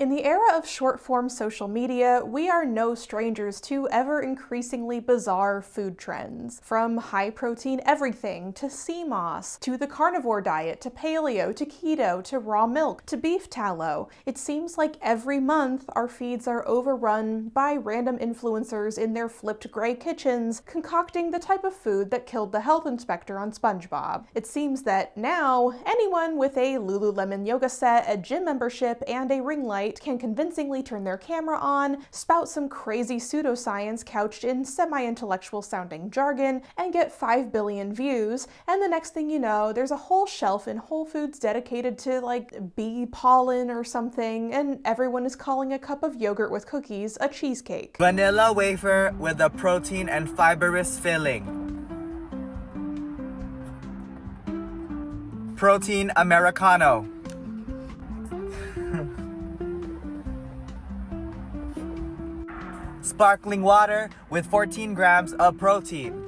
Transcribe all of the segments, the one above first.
In the era of short-form social media, we are no strangers to ever-increasingly bizarre food trends. From high-protein everything, to sea moss, to the carnivore diet, to paleo, to keto, to raw milk, to beef tallow. It seems like every month our feeds are overrun by random influencers in their flipped gray kitchens, concocting the type of food that killed the health inspector on SpongeBob. It seems that now, anyone with a Lululemon yoga set, a gym membership, and a ring light can convincingly turn their camera on, spout some crazy pseudoscience couched in semi-intellectual sounding jargon, and get 5 billion views, and the next thing you know, there's a whole shelf in Whole Foods dedicated to like bee pollen or something, and everyone is calling a cup of yogurt with cookies a cheesecake. Vanilla wafer with a protein and fibrous filling. Protein Americano. Sparkling water with 14 grams of protein.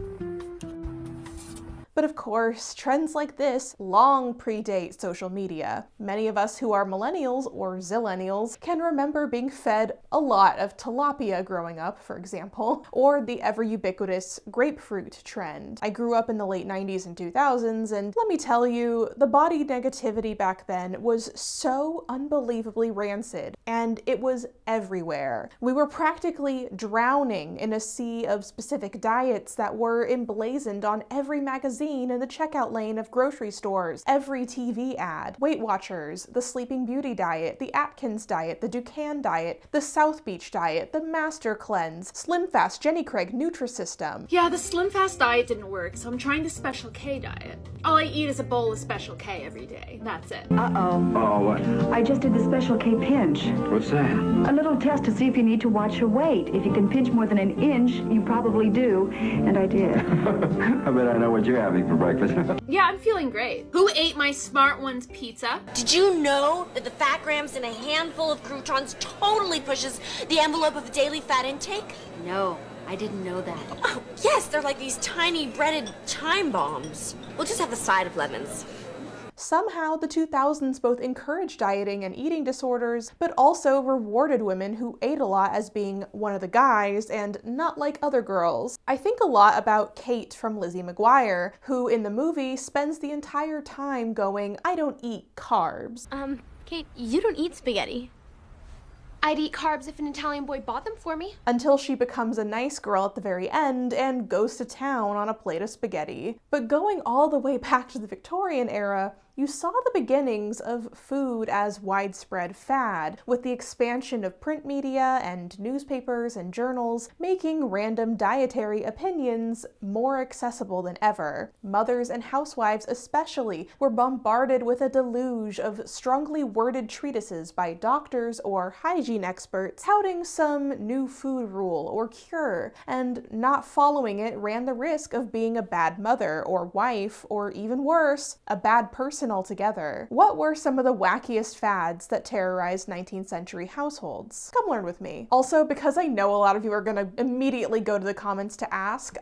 But of course, trends like this long predate social media. Many of us who are millennials or zillennials can remember being fed a lot of tilapia growing up, for example, or the ever ubiquitous grapefruit trend. I grew up in the late 90s and 2000s, and let me tell you, the body negativity back then was so unbelievably rancid, and it was everywhere. We were practically drowning in a sea of specific diets that were emblazoned on every magazine in the checkout lane of grocery stores, every TV ad. Weight Watchers, the Sleeping Beauty diet, the Atkins diet, the Dukan diet, the South Beach diet, the Master Cleanse, Slim Fast, Jenny Craig, Nutrisystem. Yeah, the Slim Fast diet didn't work, so I'm trying the Special K diet. All I eat is a bowl of Special K every day. That's it. Uh-oh. Oh, what? I just did the Special K pinch. What's that? A little test to see if you need to watch your weight. If you can pinch more than an inch, you probably do. And I did. I bet I know what you're having for breakfast. Yeah, I'm feeling great. Who ate my Smart Ones pizza? Did you know that the fat grams in a handful of croutons totally pushes the envelope of the daily fat intake? No, I didn't know that. Oh, yes, they're like these tiny breaded time bombs. We'll just have a side of lemons. Somehow, the 2000s both encouraged dieting and eating disorders, but also rewarded women who ate a lot as being one of the guys and not like other girls. I think a lot about Kate from Lizzie McGuire, who in the movie spends the entire time going, "I don't eat carbs." Kate, you don't eat spaghetti. I'd eat carbs if an Italian boy bought them for me. Until she becomes a nice girl at the very end and goes to town on a plate of spaghetti. But going all the way back to the Victorian era, you saw the beginnings of food as widespread fad, with the expansion of print media and newspapers and journals, making random dietary opinions more accessible than ever. Mothers and housewives especially were bombarded with a deluge of strongly worded treatises by doctors or hygiene experts touting some new food rule or cure, and not following it ran the risk of being a bad mother or wife, or even worse, a bad person altogether. What were some of the wackiest fads that terrorized 19th century households? Come learn with me. Also, because I know a lot of you are gonna immediately go to the comments to ask,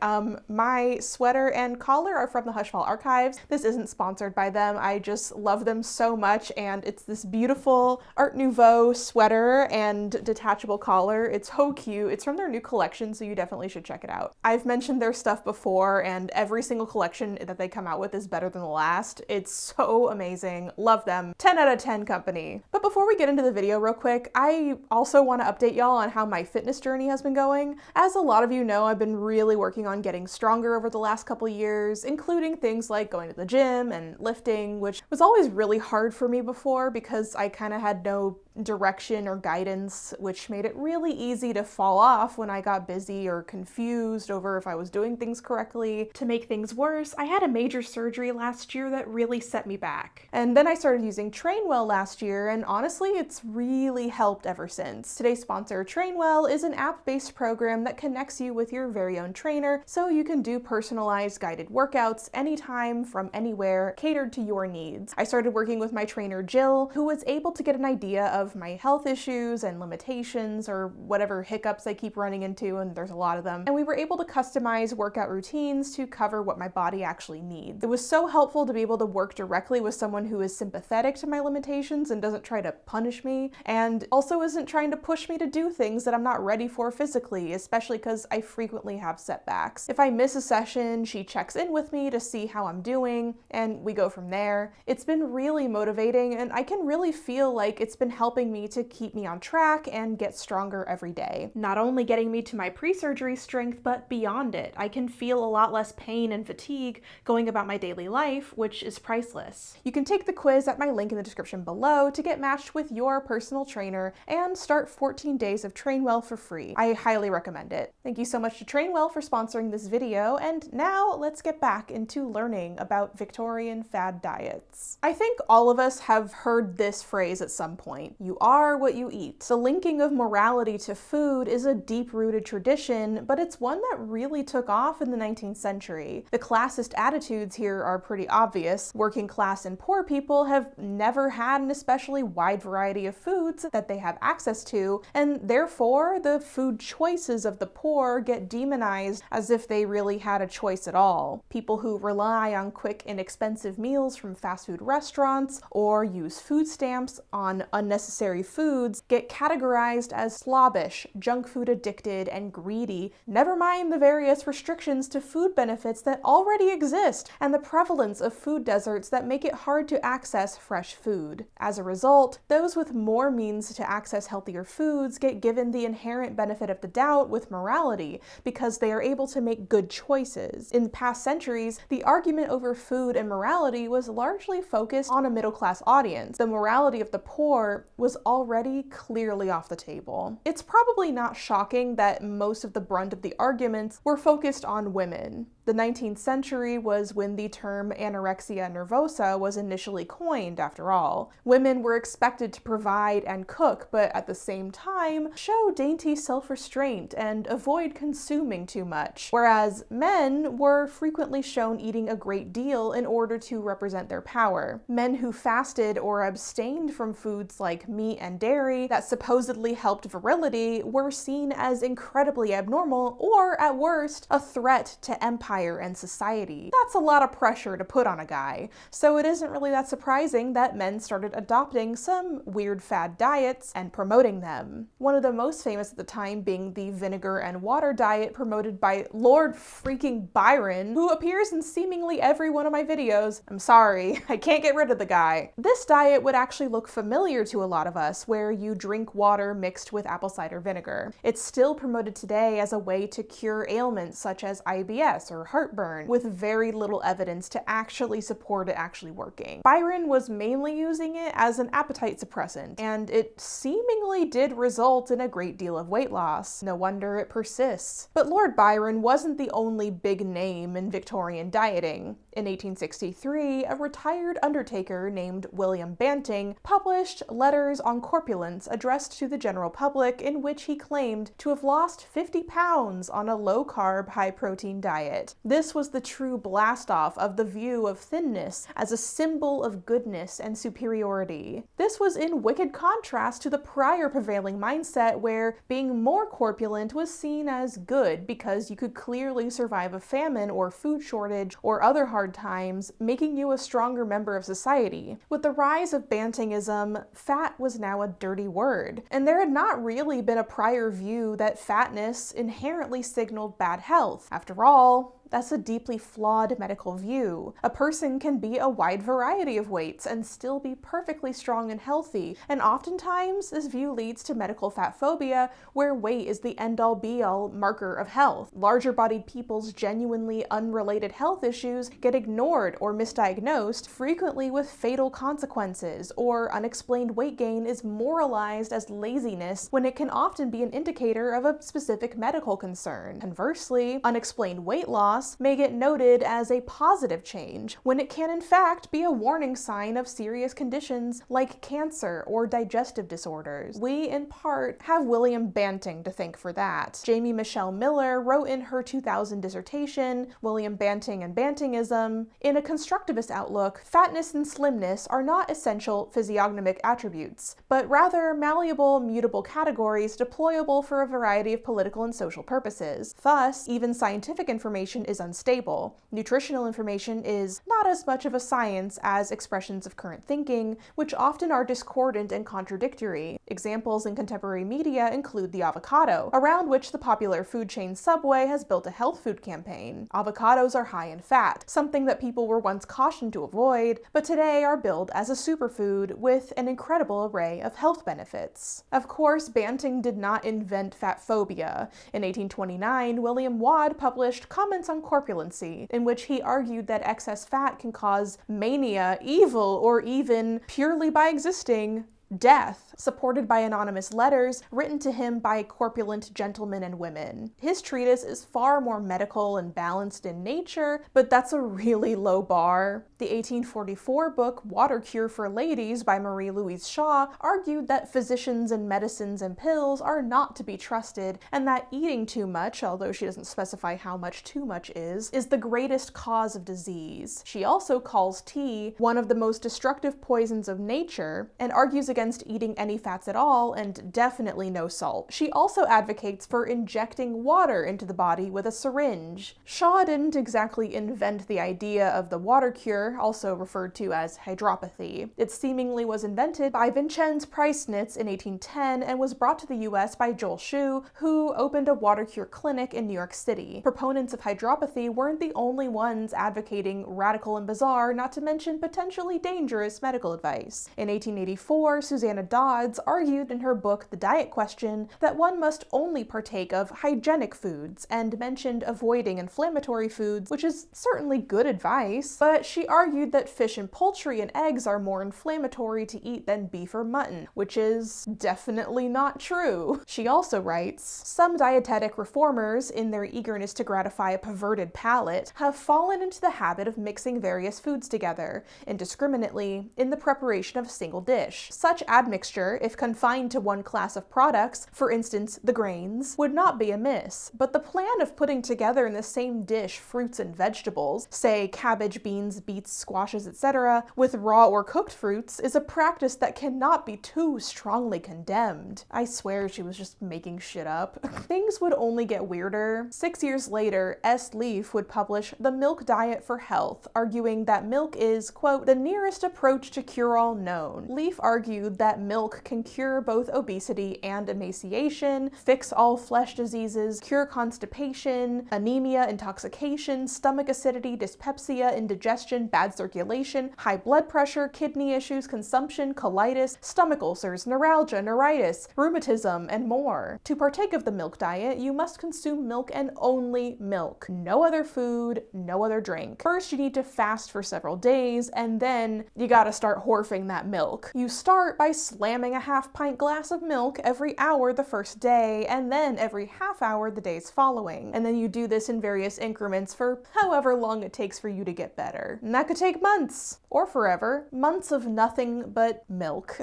my sweater and collar are from the Hushfall Archives. This isn't sponsored by them. I just love them so much, and it's this beautiful Art Nouveau sweater and detachable collar. It's so cute. It's from their new collection, so you definitely should check it out. I've mentioned their stuff before, and every single collection that they come out with is better than the last. It's so amazing. Love them. 10 out of 10 company. But before we get into the video real quick, I also want to update y'all on how my fitness journey has been going. As a lot of you know, I've been really working on getting stronger over the last couple years, including things like going to the gym and lifting, which was always really hard for me before because I kind of had no direction or guidance, which made it really easy to fall off when I got busy or confused over if I was doing things correctly. To make things worse, I had a major surgery last year that really set me back. And then I started using Trainwell last year, and honestly, it's really helped ever since. Today's sponsor, Trainwell, is an app-based program that connects you with your very own trainer so you can do personalized guided workouts anytime from anywhere, catered to your needs. I started working with my trainer Jill, who was able to get an idea of of my health issues and limitations or whatever hiccups I keep running into, and there's a lot of them. And we were able to customize workout routines to cover what my body actually needs. It was so helpful to be able to work directly with someone who is sympathetic to my limitations and doesn't try to punish me, and also isn't trying to push me to do things that I'm not ready for physically, especially because I frequently have setbacks. If I miss a session, she checks in with me to see how I'm doing, and we go from there. It's been really motivating, and I can really feel like it's been helping me to keep me on track and get stronger every day. Not only getting me to my pre-surgery strength, but beyond it. I can feel a lot less pain and fatigue going about my daily life, which is priceless. You can take the quiz at my link in the description below to get matched with your personal trainer and start 14 days of Train Well for free. I highly recommend it. Thank you so much to Train Well for sponsoring this video, and now let's get back into learning about Victorian fad diets. I think all of us have heard this phrase at some point: you are what you eat. The linking of morality to food is a deep-rooted tradition, but it's one that really took off in the 19th century. The classist attitudes here are pretty obvious. Working class and poor people have never had an especially wide variety of foods that they have access to, and therefore the food choices of the poor get demonized as if they really had a choice at all. People who rely on quick, inexpensive meals from fast food restaurants or use food stamps on unnecessary foods get categorized as slobbish, junk food addicted, and greedy, never mind the various restrictions to food benefits that already exist and the prevalence of food deserts that make it hard to access fresh food. As a result, those with more means to access healthier foods get given the inherent benefit of the doubt with morality because they are able to make good choices. In past centuries, the argument over food and morality was largely focused on a middle-class audience. The morality of the poor was already clearly off the table. It's probably not shocking that most of the brunt of the arguments were focused on women. The 19th century was when the term anorexia nervosa was initially coined, after all. Women were expected to provide and cook, but at the same time, show dainty self-restraint and avoid consuming too much, whereas men were frequently shown eating a great deal in order to represent their power. Men who fasted or abstained from foods like meat and dairy that supposedly helped virility were seen as incredibly abnormal, or at worst, a threat to empire and society. That's a lot of pressure to put on a guy, so it isn't really that surprising that men started adopting some weird fad diets and promoting them. One of the most famous at the time being the vinegar and water diet promoted by Lord freaking Byron, who appears in seemingly every one of my videos. I'm sorry, I can't get rid of the guy. This diet would actually look familiar to a lot of us, where you drink water mixed with apple cider vinegar. It's still promoted today as a way to cure ailments such as IBS or heartburn, with very little evidence to actually support it actually working. Byron was mainly using it as an appetite suppressant, and it seemingly did result in a great deal of weight loss. No wonder it persists. But Lord Byron wasn't the only big name in Victorian dieting. In 1863, a retired undertaker named William Banting published letters on corpulence addressed to the general public, in which he claimed to have lost 50 pounds on a low-carb, high-protein diet. This was the true blast-off of the view of thinness as a symbol of goodness and superiority. This was in wicked contrast to the prior prevailing mindset where being more corpulent was seen as good because you could clearly survive a famine or food shortage or other hard times, making you a stronger member of society. With the rise of bantingism, fat was now a dirty word, and there had not really been a prior view that fatness inherently signaled bad health. After all, that's a deeply flawed medical view. A person can be a wide variety of weights and still be perfectly strong and healthy, and oftentimes this view leads to medical fat phobia, where weight is the end-all be-all marker of health. Larger-bodied people's genuinely unrelated health issues get ignored or misdiagnosed, frequently with fatal consequences, or unexplained weight gain is moralized as laziness when it can often be an indicator of a specific medical concern. Conversely, unexplained weight loss loss may get noted as a positive change, when it can in fact be a warning sign of serious conditions like cancer or digestive disorders. We, in part, have William Banting to thank for that. Jaime Michelle Miller wrote in her 2000 dissertation, William Banting and Bantingism, in a constructivist outlook, fatness and slimness are not essential physiognomic attributes, but rather malleable, mutable categories deployable for a variety of political and social purposes. Thus, even scientific information is unstable. Nutritional information is not as much of a science as expressions of current thinking, which often are discordant and contradictory. Examples in contemporary media include the avocado, around which the popular food chain Subway has built a health food campaign. Avocados are high in fat, something that people were once cautioned to avoid, but today are billed as a superfood with an incredible array of health benefits. Of course, Banting did not invent fat phobia. In 1829, William Wadd published Comments on Corpulency, in which he argued that excess fat can cause mania, evil, or even, purely by existing, death, supported by anonymous letters written to him by corpulent gentlemen and women. His treatise is far more medical and balanced in nature, but that's a really low bar. The 1844 book Water Cure for Ladies by Marie Louise Shaw argued that physicians and medicines and pills are not to be trusted, and that eating too much, although she doesn't specify how much too much is the greatest cause of disease. She also calls tea one of the most destructive poisons of nature, and argues against eating any fats at all, and definitely no salt. She also advocates for injecting water into the body with a syringe. Shaw didn't exactly invent the idea of the water cure, also referred to as hydropathy. It seemingly was invented by Vincenz Preisnitz in 1810 and was brought to the US by Joel Schuh, who opened a water cure clinic in New York City. Proponents of hydropathy weren't the only ones advocating radical and bizarre, not to mention potentially dangerous medical advice. In 1884, Suzanne Dodds argued in her book The Diet Question that one must only partake of hygienic foods, and mentioned avoiding inflammatory foods, which is certainly good advice, but she argued that fish and poultry and eggs are more inflammatory to eat than beef or mutton, which is definitely not true. She also writes, "Some dietetic reformers, in their eagerness to gratify a perverted palate, have fallen into the habit of mixing various foods together, indiscriminately, in the preparation of a single dish. Such admixture, if confined to one class of products, for instance the grains, would not be amiss, but the plan of putting together in the same dish fruits and vegetables, say cabbage, beans, beets, squashes, etc., with raw or cooked fruits, is a practice that cannot be too strongly condemned." I swear she was just making shit up. Things would only get weirder. 6 years later, S. Leaf would publish The Milk Diet for Health, arguing that milk is, quote, "the nearest approach to cure-all known." Leaf argued that milk can cure both obesity and emaciation, fix all flesh diseases, cure constipation, anemia, intoxication, stomach acidity, dyspepsia, indigestion, bad circulation, high blood pressure, kidney issues, consumption, colitis, stomach ulcers, neuralgia, neuritis, rheumatism, and more. To partake of the milk diet, you must consume milk and only milk. No other food, no other drink. First, you need to fast for several days, and then you gotta start horfing that milk. You start by slamming a half-pint glass of milk every hour the first day, and then every half hour the days following. And then you do this in various increments for however long it takes for you to get better. And that could take months, or forever. Months of nothing but milk.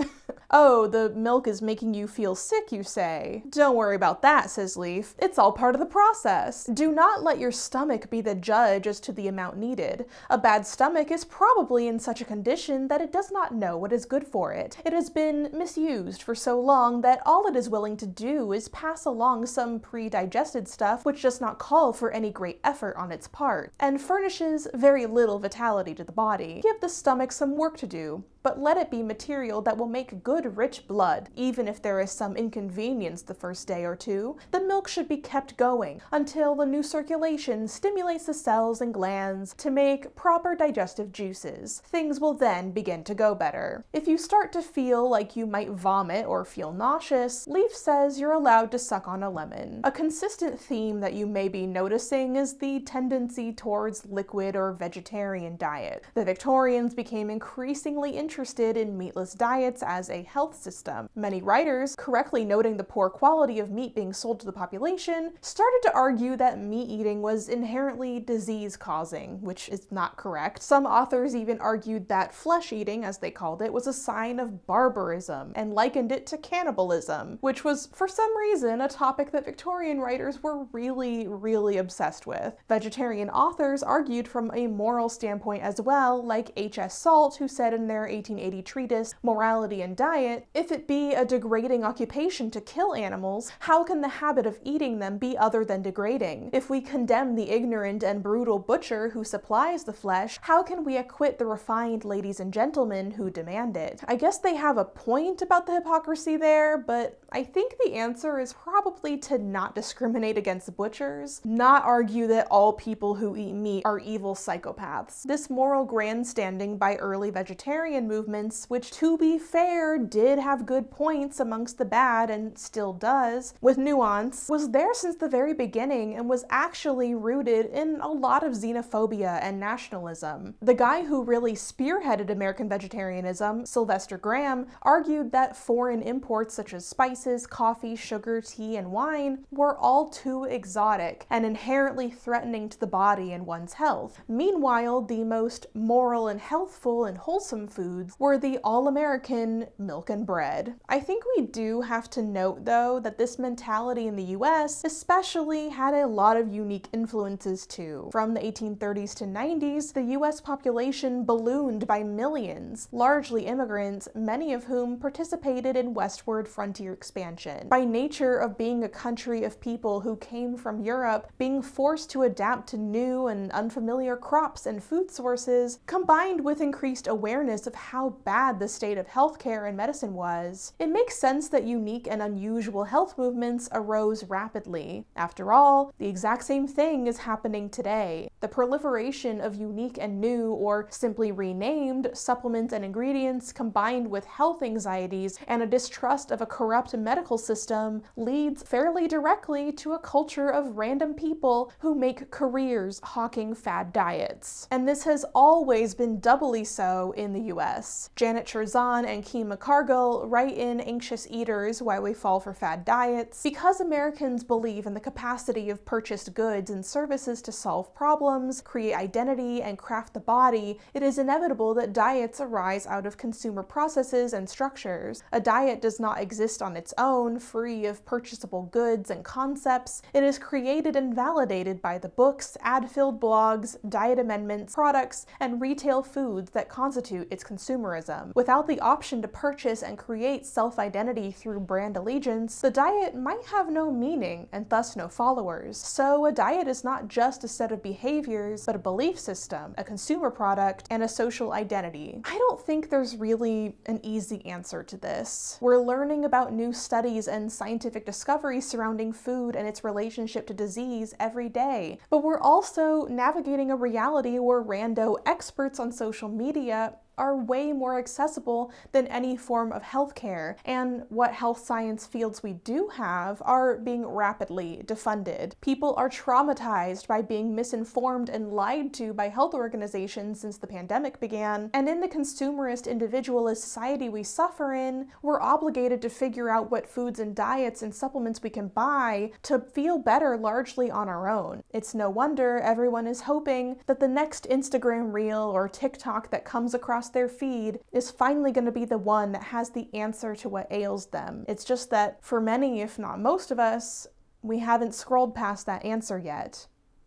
Oh, the milk is making you feel sick, you say? Don't worry about that, says Leaf. It's all part of the process. Do not let your stomach be the judge as to the amount needed. A bad stomach is probably in such a condition that it does not know what is good for it. It has been misused for so long that all it is willing to do is pass along some pre-digested stuff which does not call for any great effort on its part, and furnishes very little vitality to the body. Give the stomach some work to do, but let it be material that will make good rich blood. Even if there is some inconvenience the first day or two, the milk should be kept going until the new circulation stimulates the cells and glands to make proper digestive juices. Things will then begin to go better. If you start to feel like you might vomit or feel nauseous, Leaf says you're allowed to suck on a lemon. A consistent theme that you may be noticing is the tendency towards liquid or vegetarian diet. The Victorians became increasingly interested interested in meatless diets as a health system. Many writers, correctly noting the poor quality of meat being sold to the population, started to argue that meat eating was inherently disease-causing, which is not correct. Some authors even argued that flesh eating, as they called it, was a sign of barbarism, and likened it to cannibalism, which was, for some reason, a topic that Victorian writers were really obsessed with. Vegetarian authors argued from a moral standpoint as well, like H.S. Salt, who said in their 1880 treatise, Morality and Diet, if it be a degrading occupation to kill animals, how can the habit of eating them be other than degrading? If we condemn the ignorant and brutal butcher who supplies the flesh, how can we acquit the refined ladies and gentlemen who demand it? I guess they have a point about the hypocrisy there, but I think the answer is probably to not discriminate against butchers, not argue that all people who eat meat are evil psychopaths. This moral grandstanding by early vegetarian movements, which to be fair did have good points amongst the bad and still does, with nuance, was there since the very beginning and was actually rooted in a lot of xenophobia and nationalism. The guy who really spearheaded American vegetarianism, Sylvester Graham, argued that foreign imports such as spices, coffee, sugar, tea, and wine were all too exotic and inherently threatening to the body and one's health. Meanwhile, the most moral and healthful and wholesome foods were the all-American milk and bread. I think we do have to note, though, that this mentality in the US especially had a lot of unique influences too. From the 1830s to 90s, the US population ballooned by millions, largely immigrants, many of whom participated in westward frontier expansion. By nature of being a country of people who came from Europe, being forced to adapt to new and unfamiliar crops and food sources, combined with increased awareness of how bad the state of healthcare and medicine was, it makes sense that unique and unusual health movements arose rapidly. After all, the exact same thing is happening today. The proliferation of unique and new, or simply renamed, supplements and ingredients combined with health anxieties and a distrust of a corrupt medical system leads fairly directly to a culture of random people who make careers hawking fad diets. And this has always been doubly so in the US. Janet Chrzan and Kima Cargill write in Anxious Eaters Why We Fall for Fad Diets, because Americans believe in the capacity of purchased goods and services to solve problems, create identity, and craft the body, it is inevitable that diets arise out of consumer processes and structures. A diet does not exist on its own, free of purchasable goods and concepts. It is created and validated by the books, ad-filled blogs, diet amendments, products, and retail foods that constitute its consumerism. Without the option to purchase and create self-identity through brand allegiance, the diet might have no meaning and thus no followers. So a diet is not just a set of behaviors, but a belief system, a consumer product, and a social identity. I don't think there's really an easy answer to this. We're learning about new studies and scientific discoveries surrounding food and its relationship to disease every day, but we're also navigating a reality where rando experts on social media are way more accessible than any form of healthcare, and what health science fields we do have are being rapidly defunded. People are traumatized by being misinformed and lied to by health organizations since the pandemic began, and in the consumerist individualist society we suffer in, we're obligated to figure out what foods and diets and supplements we can buy to feel better largely on our own. It's no wonder everyone is hoping that the next Instagram reel or TikTok that comes across their feed is finally going to be the one that has the answer to what ails them. It's just that for many, if not most of us, we haven't scrolled past that answer yet,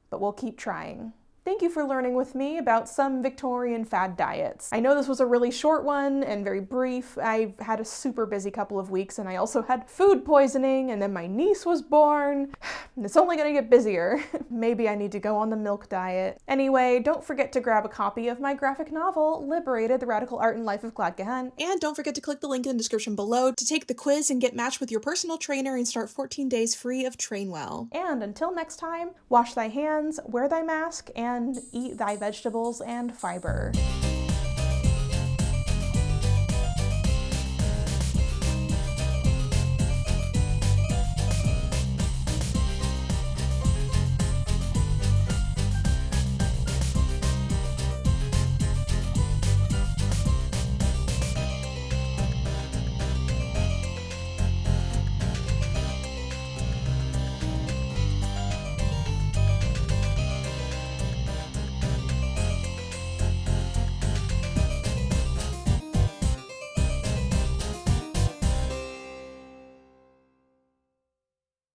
but we'll keep trying. Thank you for learning with me about some Victorian fad diets. I know this was a really short one and very brief. I've had a super busy couple of weeks, and I also had food poisoning, and then my niece was born. It's only gonna get busier. Maybe I need to go on the milk diet. Anyway, don't forget to grab a copy of my graphic novel, Liberated: The Radical Art and Life of Khawandanah. And don't forget to click the link in the description below to take the quiz and get matched with your personal trainer and start 14 days free of Train Well. And until next time, wash thy hands, wear thy mask, and eat thy vegetables and fiber.